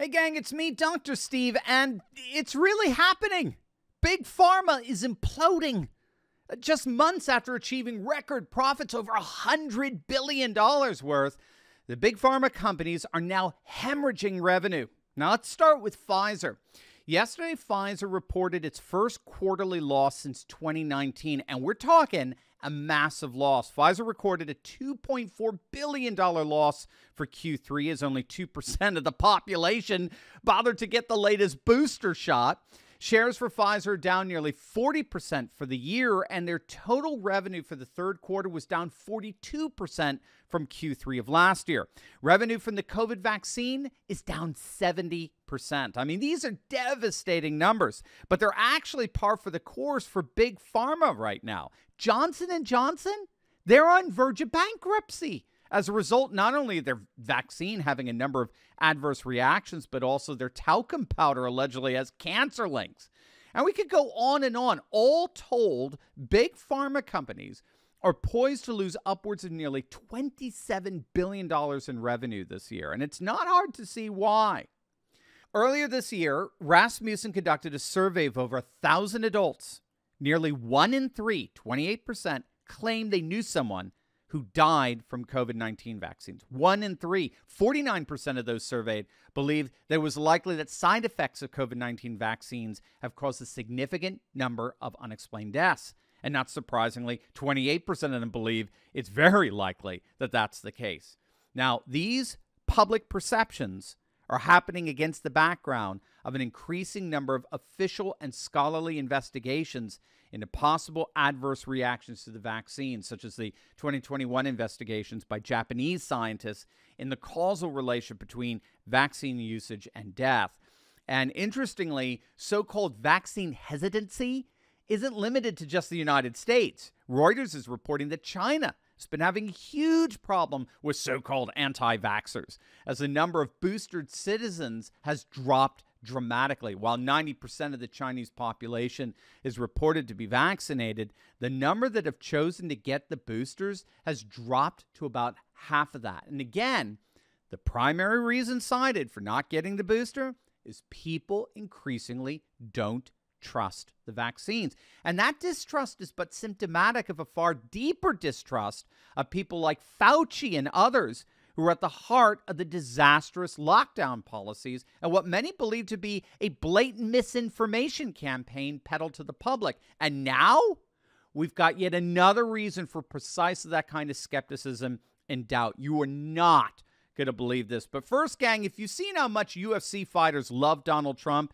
Hey gang, it's me, Dr. Steve, and it's really happening. Big Pharma is imploding. Just months after achieving record profits over $100 billion worth, the big pharma companies are now hemorrhaging revenue. Now let's start with Pfizer. Yesterday, Pfizer reported its first quarterly loss since 2019, and we're talking a massive loss. Pfizer recorded a $2.4 billion loss for Q3 as only 2% of the population bothered to get the latest booster shot. Shares for Pfizer are down nearly 40% for the year, and their total revenue for the third quarter was down 42% from Q3 of last year. Revenue from the COVID vaccine is down 70%. I mean, these are devastating numbers, but they're actually par for the course for big pharma right now. Johnson & Johnson, they're on verge of bankruptcy. As a result, not only of their vaccine having a number of adverse reactions, but also their talcum powder allegedly has cancer links. And we could go on and on. All told, big pharma companies are poised to lose upwards of nearly $27 billion in revenue this year. And it's not hard to see why. Earlier this year, Rasmussen conducted a survey of over 1,000 adults. Nearly 1 in 3, 28%, claimed they knew someone who died from COVID-19 vaccines. 1 in 3, 49% of those surveyed believed that it was likely that side effects of COVID-19 vaccines have caused a significant number of unexplained deaths. And not surprisingly, 28% of them believe it's very likely that that's the case. Now, these public perceptions are happening against the background of an increasing number of official and scholarly investigations into possible adverse reactions to the vaccine, such as the 2021 investigations by Japanese scientists in the causal relationship between vaccine usage and death. And interestingly, so-called vaccine hesitancy isn't limited to just the United States. Reuters is reporting that China has been having a huge problem with so-called anti-vaxxers, as the number of boosted citizens has dropped dramatically. While 90% of the Chinese population is reported to be vaccinated, the number that have chosen to get the boosters has dropped to about half of that. And again, the primary reason cited for not getting the booster is people increasingly don't trust the vaccines. And that distrust is but symptomatic of a far deeper distrust of people like Fauci and others who are at the heart of the disastrous lockdown policies and what many believe to be a blatant misinformation campaign peddled to the public. And now we've got yet another reason for precisely that kind of skepticism and doubt. You are not going to believe this. But first, gang, if you've seen how much UFC fighters love Donald Trump,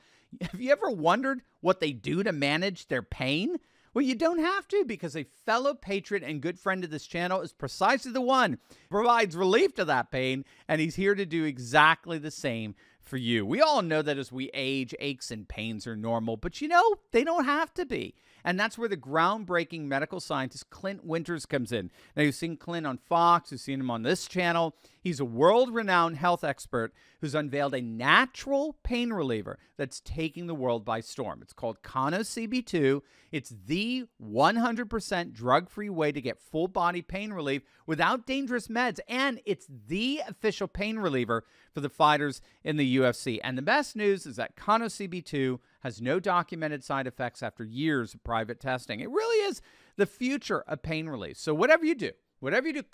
have you ever wondered what they do to manage their pain? Well, you don't have to, because a fellow patriot and good friend of this channel is precisely the one who provides relief to that pain, and he's here to do exactly the same for you. We all know that as we age, aches and pains are normal, but you know, they don't have to be. And that's where the groundbreaking medical scientist Clint Winters comes in. Now, you've seen Clint on Fox, you've seen him on this channel. He's a world-renowned health expert who's unveiled a natural pain reliever that's taking the world by storm. It's called CB2. It's the 100% drug-free way to get full-body pain relief without dangerous meds, and it's the official pain reliever for the fighters in the UFC. And the best news is that CB2 has no documented side effects after years of private testing. It really is the future of pain relief. So whatever you do,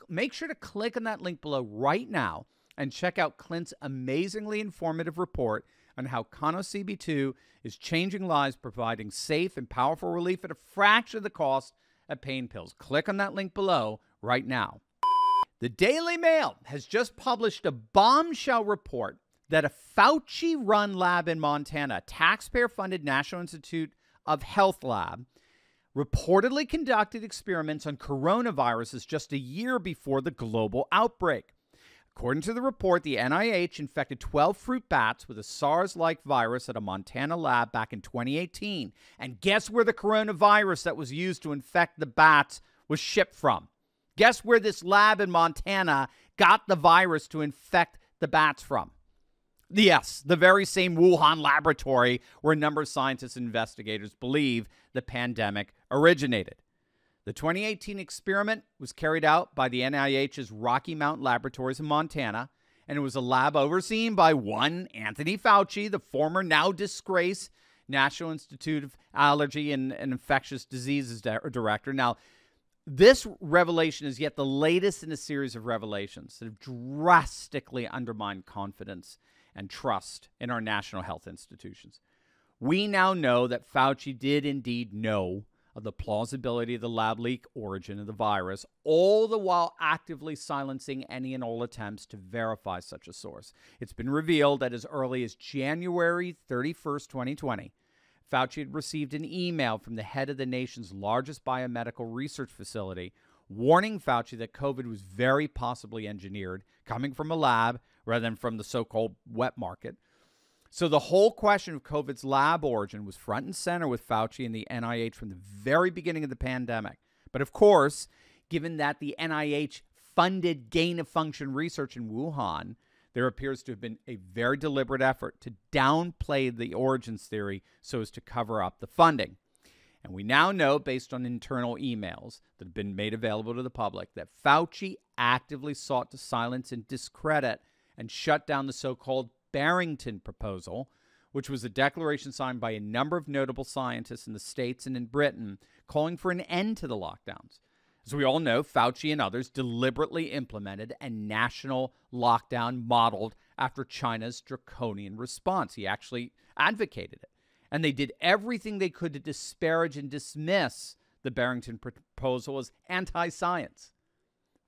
make sure to click on that link below right now and check out Clint's amazingly informative report on how CB2 is changing lives, providing safe and powerful relief at a fraction of the cost of pain pills. Click on that link below right now. The Daily Mail has just published a bombshell report that a Fauci-run lab in Montana, a taxpayer-funded National Institute of Health lab, reportedly conducted experiments on coronaviruses just a year before the global outbreak. According to the report, the NIH infected 12 fruit bats with a SARS-like virus at a Montana lab back in 2018. And guess where the coronavirus that was used to infect the bats was shipped from? Guess where this lab in Montana got the virus to infect the bats from? Yes, the very same Wuhan laboratory where a number of scientists and investigators believe the pandemic originated. The 2018 experiment was carried out by the NIH's Rocky Mountain Laboratories in Montana, and it was a lab overseen by one Anthony Fauci, the former, now disgraced National Institute of Allergy and Infectious Diseases director. Now, this revelation is yet the latest in a series of revelations that have drastically undermined confidence and trust in our national health institutions. We now know that Fauci did indeed know of the plausibility of the lab leak origin of the virus, all the while actively silencing any and all attempts to verify such a source. It's been revealed that as early as January 31st, 2020, Fauci had received an email from the head of the nation's largest biomedical research facility warning Fauci that COVID was very possibly engineered, coming from a lab rather than from the so-called wet market. So the whole question of COVID's lab origin was front and center with Fauci and the NIH from the very beginning of the pandemic. But of course, given that the NIH funded gain-of-function research in Wuhan, there appears to have been a very deliberate effort to downplay the origins theory so as to cover up the funding. And we now know, based on internal emails that have been made available to the public, that Fauci actively sought to silence and discredit and shut down the so-called Barrington proposal, which was a declaration signed by a number of notable scientists in the States and in Britain calling for an end to the lockdowns. As we all know, Fauci and others deliberately implemented a national lockdown modeled after China's draconian response. He actually advocated it. And they did everything they could to disparage and dismiss the Barrington proposal as anti-science.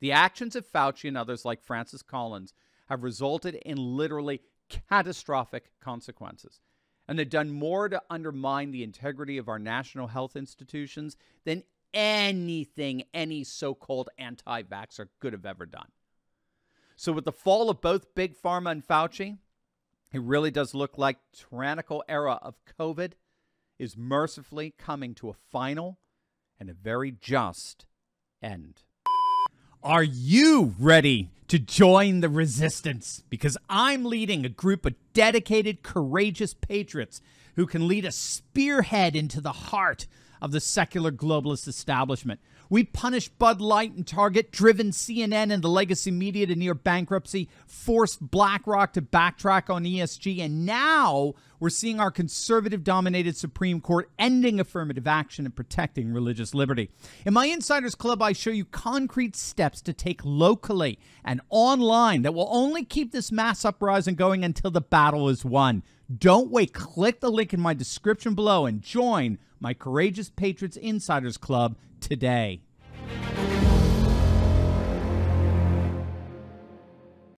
The actions of Fauci and others like Francis Collins have resulted in literally catastrophic consequences. And they've done more to undermine the integrity of our national health institutions than anything any so-called anti-vaxxer could have ever done. So with the fall of both Big Pharma and Fauci, it really does look like the tyrannical era of COVID is mercifully coming to a final and a very just end. Are you ready to join the resistance? Because I'm leading a group of dedicated, courageous patriots who can lead a spearhead into the heart of the secular globalist establishment. We punished Bud Light and Target, driven CNN and the legacy media to near bankruptcy, forced BlackRock to backtrack on ESG, and now we're seeing our conservative-dominated Supreme Court ending affirmative action and protecting religious liberty. In my Insiders Club, I show you concrete steps to take locally and online that will only keep this mass uprising going until the battle is won. Don't wait. Click the link in my description below and join my Courageous Patriots Insiders Club today.